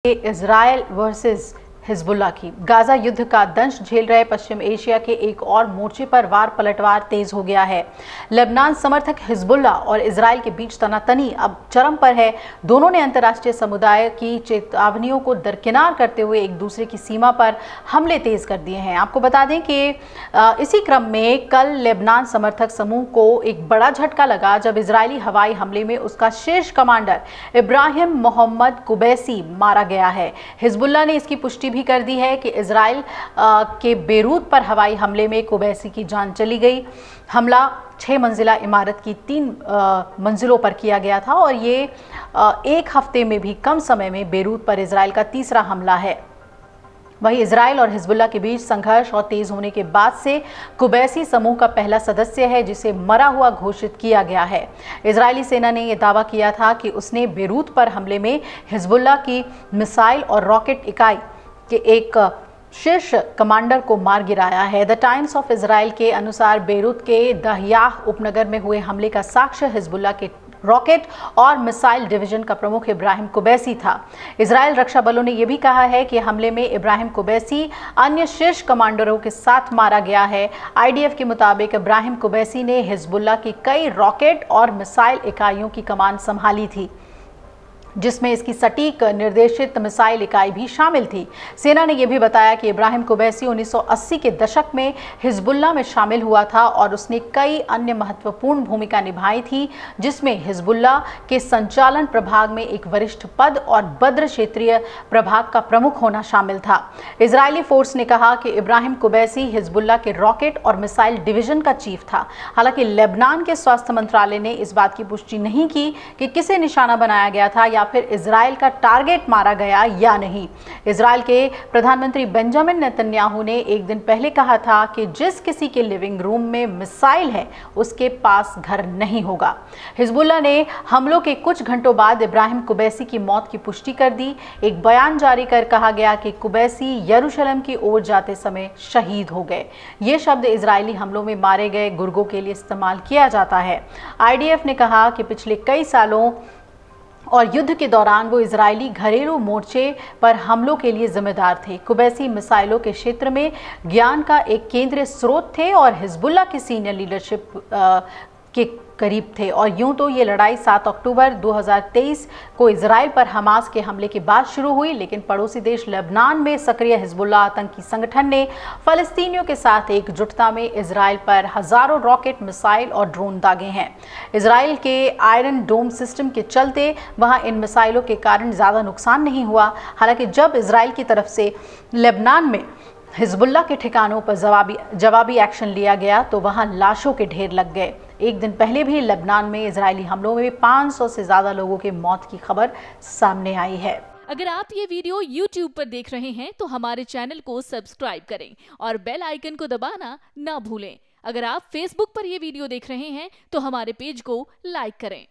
Israel versus Hezbollah की Gaza युद्ध का दंश झेल रहे पश्चिम एशिया के एक और मोर्चे पर वार पलटवार तेज हो गया है। लेबनान समर्थक हिजबुल्ला और इजराइल के बीच तनातनी अब चरम पर है। दोनों ने अंतर्राष्ट्रीय समुदाय की चेतावनियों को दरकिनार करते हुए एक दूसरे की सीमा पर हमले तेज कर दिए हैं। आपको बता दें कि इसी क्रम में कल लेबनान समर्थक समूह को एक बड़ा झटका लगा जब इजरायली हवाई हमले में उसका शीर्ष कमांडर इब्राहिम मोहम्मद कुबैसी मारा गया है। हिजबुल्ला ने इसकी पुष्टि भी कर दी है कि इजराइल के बेरूत पर हवाई हमले में कुबैसी की जान चली गई। हमला 6 मंजिला इमारत की 3 मंजिलों पर किया गया था और ये एक हफ्ते में भी कम समय में बेरूत पर इजराइल का तीसरा हमला है। वहीं इजराइल और हिजबुल्ला के बीच संघर्ष और तेज होने के बाद से कुबैसी समूह का पहला सदस्य है जिसे मरा हुआ घोषित किया गया है। इजरायली सेना ने यह दावा किया था कि उसने बेरूत पर हमले में हिजबुल्ला की मिसाइल और रॉकेट इकाई के एक शीर्ष कमांडर को मार गिराया है। द टाइम्स ऑफ इजराइल के अनुसार बेरूत के दहयाह उपनगर में हुए हमले का साक्ष्य हिजबुल्ला के रॉकेट और मिसाइल डिवीजन का प्रमुख इब्राहिम कुबैसी था। इजराइल रक्षा बलों ने यह भी कहा है कि हमले में इब्राहिम कुबैसी अन्य शीर्ष कमांडरों के साथ मारा गया है। आईडीएफ के मुताबिक इब्राहिम कुबैसी ने हिजबुल्ला की कई रॉकेट और मिसाइल इकाइयों की कमान संभाली थी, जिसमें इसकी सटीक निर्देशित मिसाइल इकाई भी शामिल थी। सेना ने यह भी बताया कि इब्राहिम कुबैसी 1980 के दशक में हिजबुल्ला में शामिल हुआ था और उसने कई अन्य महत्वपूर्ण भूमिका निभाई थी, जिसमें हिजबुल्ला के संचालन प्रभाग में एक वरिष्ठ पद और बद्र क्षेत्रीय प्रभाग का प्रमुख होना शामिल था। इजरायली फोर्स ने कहा कि इब्राहिम कुबैसी हिजबुल्ला के रॉकेट और मिसाइल डिवीजन का चीफ था। हालांकि लेबनान के स्वास्थ्य मंत्रालय ने इस बात की पुष्टि नहीं की कि किसे निशाना बनाया गया था या फिर इजराइल का टारगेट मारा गया या नहीं। इजराइल के प्रधानमंत्री बेंजामिन नेतन्याहू ने एक दिन पहले कहा था कि जिस किसी के लिविंग रूम में मिसाइल है उसके पास घर नहीं होगा। हिजबुल्ला ने हमलों के कुछ घंटों बाद इब्राहिम कुबैसी की मौत की पुष्टि कर दी। एक बयान जारी कर कहा गया कि कुबैसी यरूशलेम की ओर जाते समय शहीद हो गए। ये शब्द इजरायली हमलों में मारे गए गुर्गों के लिए इस्तेमाल किया जाता है। आईडीएफ ने कहा कि पिछले कई सालों और युद्ध के दौरान वो इजरायली घरेलू मोर्चे पर हमलों के लिए जिम्मेदार थे। कुबैसी मिसाइलों के क्षेत्र में ज्ञान का एक केंद्रीय स्रोत थे और हिजबुल्ला की सीनियर लीडरशिप के करीब थे। और यूं तो ये लड़ाई 7 अक्टूबर 2023 को इजराइल पर हमास के हमले के बाद शुरू हुई, लेकिन पड़ोसी देश लेबनान में सक्रिय हिजबुल्ला आतंकी संगठन ने फलस्तीनियों के साथ एकजुटता में इजराइल पर हजारों रॉकेट, मिसाइल और ड्रोन दागे हैं। इजराइल के आयरन डोम सिस्टम के चलते वहां इन मिसाइलों के कारण ज़्यादा नुकसान नहीं हुआ। हालांकि जब इजराइल की तरफ से लेबनान में हिजबुल्ला के ठिकानों पर जवाबी एक्शन लिया गया तो वहां लाशों के ढेर लग गए। एक दिन पहले भी लेबनान में इजरायली हमलों में 500 से ज्यादा लोगों के मौत की खबर सामने आई है। अगर आप ये वीडियो YouTube पर देख रहे हैं तो हमारे चैनल को सब्सक्राइब करें और बेल आइकन को दबाना ना भूलें। अगर आप Facebook पर ये वीडियो देख रहे हैं तो हमारे पेज को लाइक करें।